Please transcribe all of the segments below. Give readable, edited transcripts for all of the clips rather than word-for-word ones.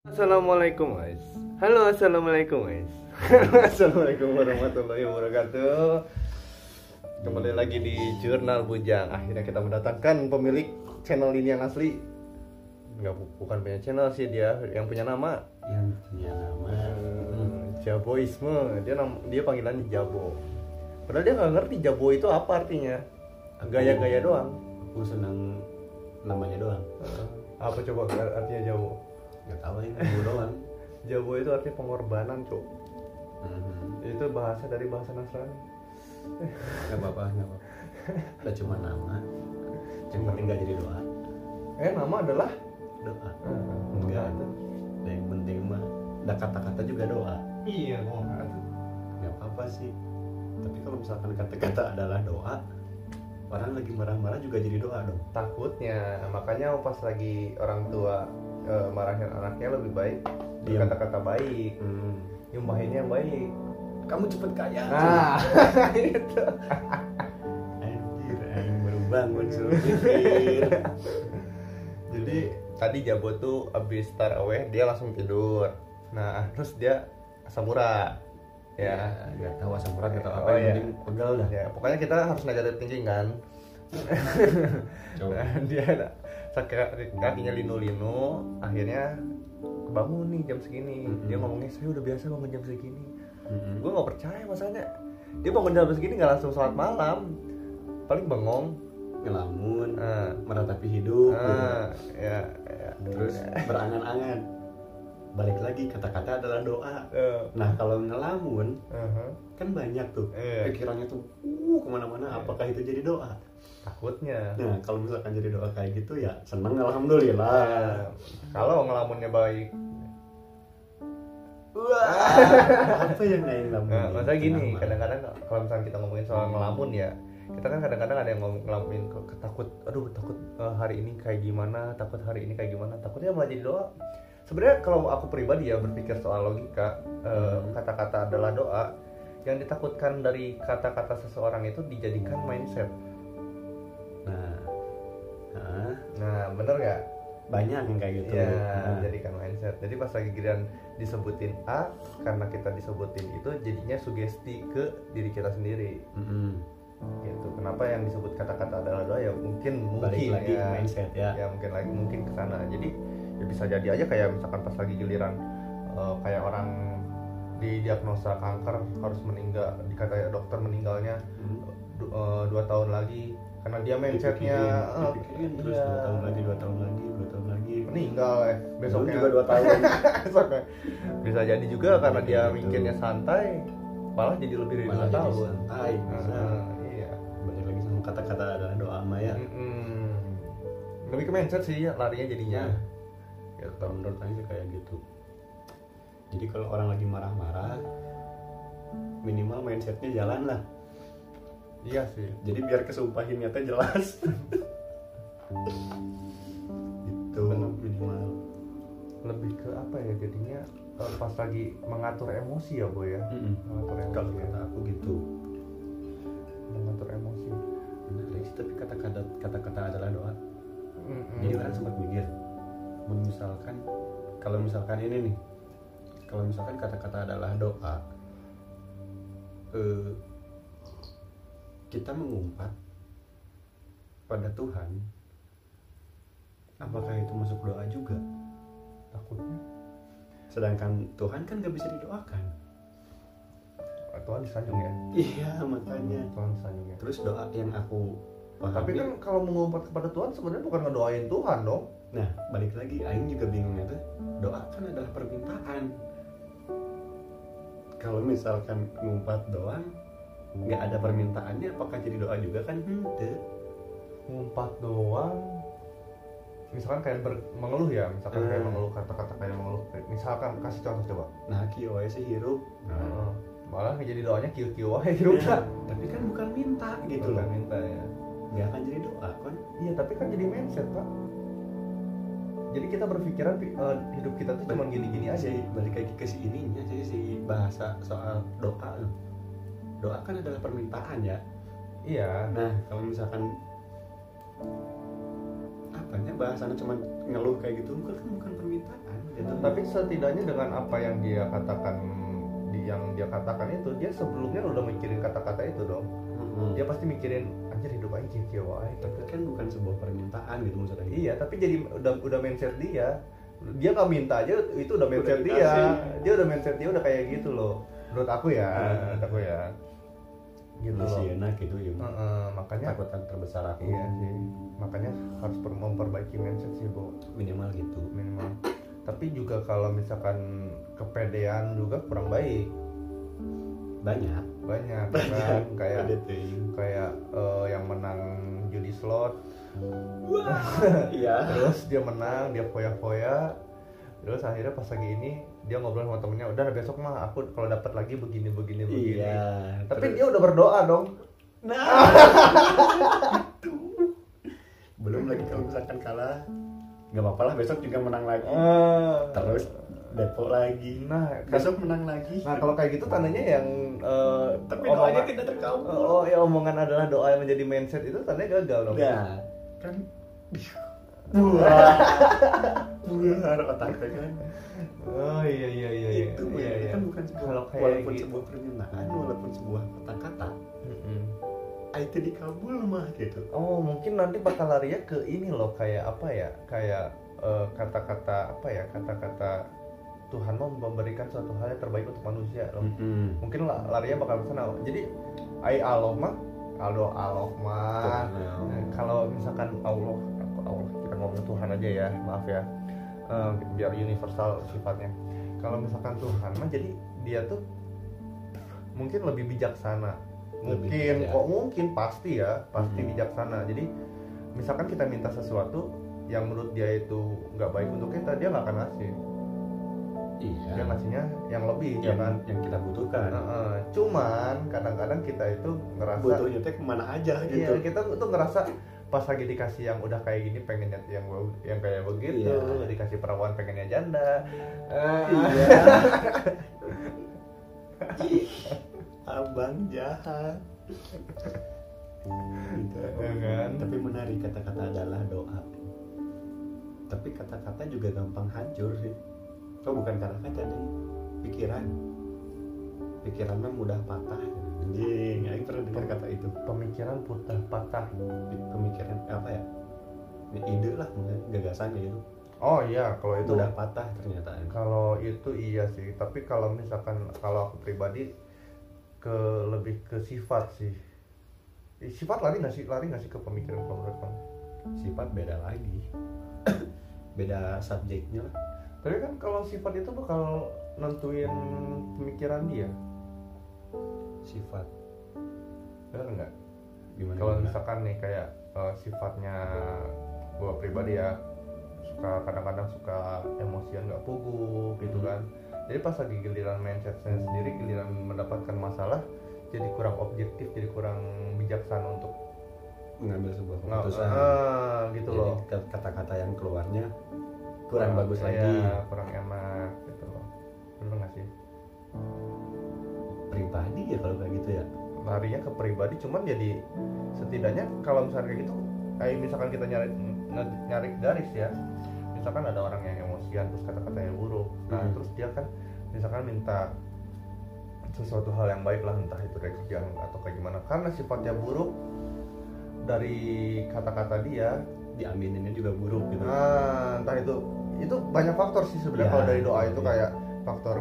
Assalamualaikum guys. Halo, assalamualaikum guys. Assalamualaikum warahmatullahi wabarakatuh. Kembali lagi di Jurnal Bujang. Akhirnya kita mendatangkan pemilik channel ini yang asli. Bukan punya channel sih, dia yang punya nama. Jaboisme. Dia panggilannya Jabo. Padahal dia nggak ngerti Jabo itu apa artinya. Gaya-gaya doang. Aku senang namanya doang. Apa coba artinya Jabo? Gak tahu ini aku doang. Jabo itu artinya pengorbanan, Cuk. Itu bahasa dari bahasa Nasrani. Gak apa-apa. Kita cuma nama. Yang penting gak jadi doa. Nama adalah Doa. enggak. Yang penting mah ada kata-kata juga doa. Iya, kok. Gak apa-apa sih. Tapi kalau misalkan kata-kata adalah doa, orang lagi marah-marah juga jadi doa dong. Takutnya, makanya pas lagi orang tua marahin anaknya lebih baik berkata-kata baik, nyumpahinnya yang baik. Kamu cepet kaya. Nah, itu. Anjir, anjing baru bangun suruh pikir. Jadi tadi Jabo tuh abis taraweh dia langsung tidur. Nah, terus dia asam urat. Ya, Gak tahu asam urat, gak tahu apa, Oh, yang iya. penting pegal dah. Ya, pokoknya kita harus naik dari tinggi kan. Coba. Nah, dia kakinya linu-linu, akhirnya kebangun nih jam segini. Dia ngomongnya, saya udah biasa bangun jam segini. Gue nggak percaya masanya. Dia bangun jam segini nggak langsung sholat malam, paling bengong, Ngelamun, meratapi hidup, ya, terus berangan-angan. Balik lagi, kata-kata adalah doa. Nah kalau ngelamun kan banyak tuh pikirannya tuh kemana-mana. Apakah itu jadi doa? Takutnya. Nah kalau misalkan jadi doa kayak gitu ya seneng, alhamdulillah. Kalau ngelamunnya baik. Apa yang lain ngelamun? Maksudnya gini, kadang-kadang kalau misalnya kita ngomongin soal ngelamun ya, kita kan kadang-kadang ada yang ngelamun takut, takut hari ini kayak gimana, takut hari ini kayak gimana, takutnya malah jadi doa. Sebenarnya kalau aku pribadi ya berpikir soal logika, kata-kata adalah doa. Yang ditakutkan dari kata-kata seseorang itu dijadikan mindset. Nah, bener nggak? Banyak yang kayak gitu. Ya, jadikan mindset. Jadi pas lagi giliran disebutin A, karena kita disebutin itu jadinya sugesti ke diri kita sendiri. Gitu. Kenapa yang disebut kata-kata adalah doa ya mungkin Balik lagi ya, mindset ya. Ya mungkin ke sana. Jadi ya bisa jadi aja kayak misalkan pas lagi giliran kayak orang didiagnosa kanker harus meninggal, dikata dokter meninggalnya 2 tahun lagi karena dia mindsetnya dipikirin terus 2 tahun lagi meninggal besoknya juga 2 tahun. besoknya. Bisa jadi juga karena dia mikirnya santai malah jadi lebih dari 2 tahun santai. Iya, Balik lagi sama kata-kata adalah doa Maya. lebih ke mindset sih larinya jadinya. Ya kalau menurut saya sih kayak gitu. Jadi kalau orang lagi marah-marah, minimal mindsetnya jalan lah. Iya sih. Jadi biar kesumpahinnya teh jelas. Itu minimal. Lebih ke apa ya jadinya pas lagi mengatur emosi ya Boy ya. Mengatur emosi. Kalau kata aku gitu. Mengatur emosi. Benar sih, tapi kata-kata adalah doa. Jadi orang sempat mikir, kalau misalkan ini nih, kalau misalkan kata-kata adalah doa, kita mengumpat pada Tuhan, apakah itu masuk doa juga? Takutnya Sedangkan Tuhan kan gak bisa didoakan. Tuhan disanjung ya. Iya makanya. Tuhan disanjung ya. Terus doa yang aku pahami, Tapi kan kalau mengumpat kepada Tuhan sebenarnya bukan ngedoain Tuhan dong. nah balik lagi, Aing juga bingungnya tuh, doa kan adalah permintaan. Kalau misalkan ngumpat doang, nggak ada permintaannya, apakah jadi doa juga kan? Ngumpat doang. Misalkan kayak mengeluh ya, misalkan kayak mengeluh kata-kata kayak mengeluh. Misalkan kasih contoh coba. Nah kieu wae sih hirup. Malah jadi doanya kieu-kieu wae hirup lah. Tapi kan bukan minta gitu Bukan loh. minta ya. Nggak akan jadi doa kan? Iya, tapi kan jadi mindset, Pak. Jadi kita berpikiran hidup kita tuh cuma gini-gini aja. Balik lagi ke si ininya, jadi si bahasa soal doa. Doa kan adalah permintaan ya. Iya. Nah kalau misalkan apanya bahasanya cuma ngeluh kayak gitu, bukan permintaan. gitu. Tapi setidaknya dengan apa yang dia katakan itu, dia sebelumnya udah mikirin kata-kata itu dong. Dia pasti mikirin anjir hidup aja wae. Tapi kan bukan sebuah permintaan gitu maksudnya. Iya, tapi jadi udah mindset dia. Dia nggak minta aja itu udah mindset dia. Dia udah mindset dia udah kayak gitu loh. Menurut aku ya. Gitu masih loh. Enak gitu ya. Makanya takutan terbesar aku. Iya sih. Makanya harus memperbaiki mindset sih, Bu. Minimal gitu. Minimal. Tapi juga kalau misalkan kepedean juga kurang baik. Banyak kan kayak yang menang judi slot. Iya. Terus dia menang, dia foya-foya. Terus akhirnya pas lagi ini dia ngobrol sama temennya, udah besok mah aku kalau dapat lagi begini. Iya. Tapi dia udah berdoa dong. Nah. Belum lagi kalau misalkan kalah, nggak apa-apa lah, besok juga menang lagi. Terus Depok lagi. Nah, besok menang lagi. Nah, kalau kayak gitu tandanya yang tapi doanya tidak terkabul. Oh, ya omongan adalah doa yang menjadi mindset itu tandanya gagal dong. Enggak. Kan buar otaknya kan. Oh iya. Itu kan bukan sebuah, kalau kayak walaupun gitu. sebuah permintaan, walaupun sebuah kata-kata. Itu dikabul mah gitu. Oh, mungkin nanti bakal larinya ke ini loh, kayak apa ya? Kayak kata-kata apa ya? Kata-kata Tuhan mau memberikan suatu hal yang terbaik untuk manusia loh. Mungkin larinya bakal ke sana. Jadi Allah mah kalau misalkan Allah kita ngomong Tuhan aja ya, maaf ya, biar universal sifatnya. Kalau misalkan Tuhan mah jadi dia tuh mungkin lebih bijaksana. Mungkin pasti bijaksana. Jadi misalkan kita minta sesuatu yang menurut dia itu nggak baik untuk kita, dia nggak akan ngasih. Iya. Dia ngasihnya yang lebih kan, yang kita butuhkan. Cuman kadang-kadang kita itu ngerasa butuhnya teh kemana aja gitu. Iya, kita tuh ngerasa pas lagi dikasih yang udah kayak gini pengennya yang kayak begitu, dikasih perawan pengennya janda. Iya. Abang jahat. Gitu. Kan? Tapi menarik, kata-kata adalah doa. Tapi kata-kata juga gampang hancur sih. Bukan kata-kata nih, pikiran mah mudah patah. Anjing, aing pernah dengar kata itu. Pemikiran mudah patah. Pemikiran apa ya? Ide lah, gagasan gitu. Oh iya, kalau itu mudah patah ternyata. Kalau itu iya sih, tapi kalau misalkan kalau aku pribadi lebih ke sifat sih. Sifat lari nggak sih ke pemikiran kalau menurut kamu? Sifat beda lagi. Beda subjeknya lah. Tapi kan kalau sifat itu bakal nentuin pemikiran dia. Sifat. Benar nggak? Gimana? Kalau misalkan nih kayak sifatnya gua pribadi ya, kadang-kadang suka emosian nggak pugu gitu kan. Jadi pas lagi giliran mindsetnya sendiri, giliran mendapatkan masalah, jadi kurang objektif, jadi kurang bijaksana untuk mengambil sebuah keputusan. Gitu jadi loh. Kata-kata yang keluarnya kurang bagus lagi, kurang enak gitu loh. Bener nggak sih? Pribadi ya kalau kayak gitu ya. Larinya ke pribadi, cuman jadi setidaknya kalau misalkan kayak gitu, kayak misalkan kita nyari garis ya. Misalkan ada orang yang emosian terus kata-katanya buruk. Nah, terus dia kan misalkan minta sesuatu hal yang baik lah, entah itu dari kerjaan atau kayak gimana. Karena sifatnya buruk, dari kata-kata dia diamininnya juga buruk gitu. Entah itu banyak faktor sih sebenarnya kalau dari doa itu kayak faktor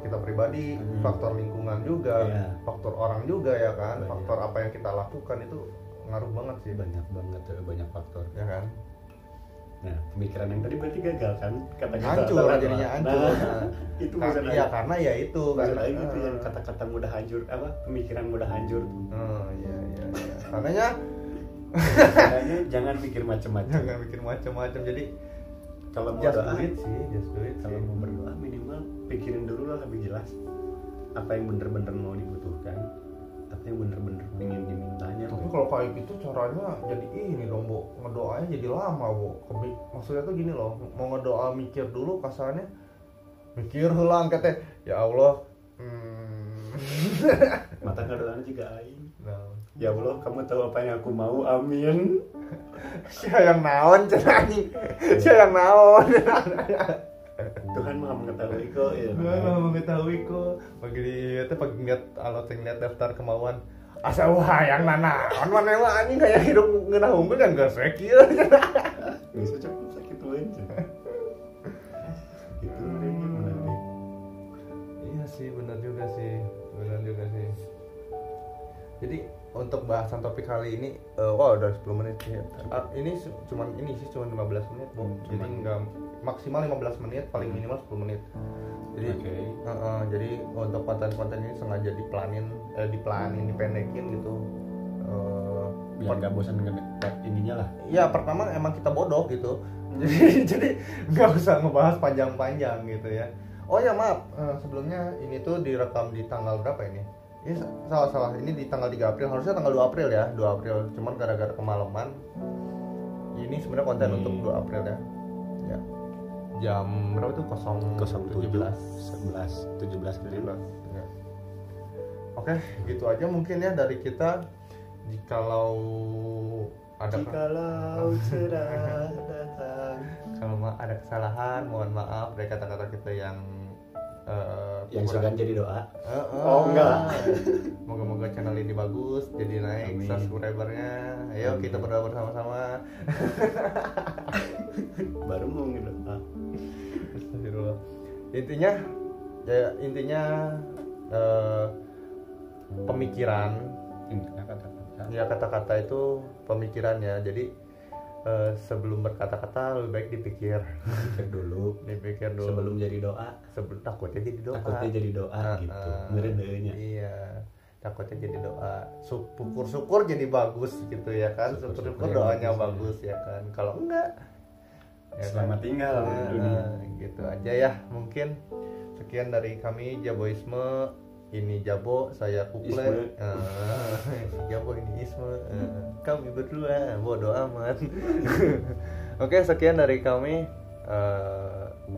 kita pribadi, faktor lingkungan juga, faktor orang juga ya kan, faktor apa yang kita lakukan itu ngaruh banget sih. Banyak faktor ya kan. Nah, pemikiran yang tadi berarti gagal kan? Hancur jadinya hancur. Itu ya karena ya itu kan gitu yang kata-kata mudah hancur, pemikiran mudah hancur. Iya. Karena jangan pikir macam-macam. Jadi kalau mau just doa do it sih. Kalau mau berdoa minimal pikirin dulu lah lebih jelas apa yang bener-bener mau dibutuhkan, apa yang bener-bener ingin dimintanya. Tapi kalau kayak gitu caranya jadi ini dong, Bo. Ngedoanya jadi lama, Bo. Maksudnya tuh gini loh, mau ngedoa mikir dulu kasarnya. Mikir ulang kata, ya Allah. Mata ngedoanya juga aing. Ya Allah, kamu tahu apa yang aku mau, amin. Siapa yang naon cenah anjing? Siapa yang naon? Tuhan Maha mengetahui kok ya. Tuhan Maha mengetahui kok. Pagi teh pagi ngeliat alot ngeliat daftar kemauan. Asa hayang nanaon maneh mah anjing kayak hidup ngeunah unggul kan geus we kieu. Bisa cukup sakit aja. Gitu menarik. Iya sih, benar juga sih. Jadi untuk bahasan topik kali ini, udah 10 menit sih. Ini cuma 15 menit, Bu. Jadi enggak maksimal 15 menit, paling minimal 10 menit. Jadi jadi untuk konten-konten ini sengaja diplanin, dipendekin gitu. Biar enggak bosan dengan ininya lah. Iya, pertama emang kita bodoh gitu. Jadi nggak usah ngebahas panjang-panjang gitu ya. Oh ya maaf, sebelumnya ini tuh direkam di tanggal berapa ini? Ini salah ini di tanggal 3 April, harusnya tanggal 2 April ya, 2 April. Cuman gara-gara kemalaman. Ini sebenarnya konten untuk 2 April ya. Ya. Jam berapa tuh? 17 ya. Oke, gitu aja mungkin ya dari kita. Jikalau sudah datang, kalau ada kesalahan mohon maaf dari kata-kata kita yang sudah jadi doa. Enggak. Moga-moga channel ini bagus, jadi naik subscribernya. Ayo kita berdoa bersama-sama. Baru mau ngedoa. Astagfirullah. Intinya pemikiran. Kata-kata itu pemikiran ya. Jadi sebelum berkata-kata lebih baik dipikir dulu sebelum jadi doa. Takutnya jadi doa Gitu ngeredenya. Iya, takutnya jadi doa. Syukur jadi bagus gitu ya kan. Syukur doanya bagus ya kan. Kalau enggak ya selamat tinggal dunia. Gitu aja ya. Mungkin sekian dari kami Jaboisme. Ini Jabo, saya Kukle. Jabo ini Isme. Kami berdua bodo amat. Oke, sekian dari kami.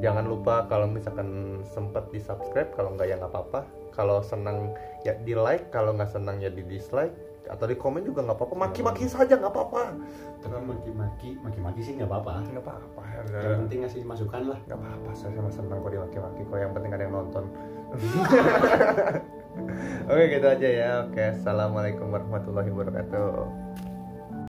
Jangan lupa kalau misalkan sempat di subscribe, kalau enggak ya nggak apa-apa. Kalau senang ya di like, kalau nggak senang ya di dislike, atau di komen juga nggak apa-apa. Maki-maki saja nggak apa-apa. Tapi maki-maki sih nggak apa-apa. Nggak apa-apa. Yang penting ngasih masukan lah. Nggak apa-apa, saya sama senang kok dimaki-maki. Kok yang penting ada yang nonton. Oke, gitu aja ya. Oke, assalamualaikum warahmatullahi wabarakatuh.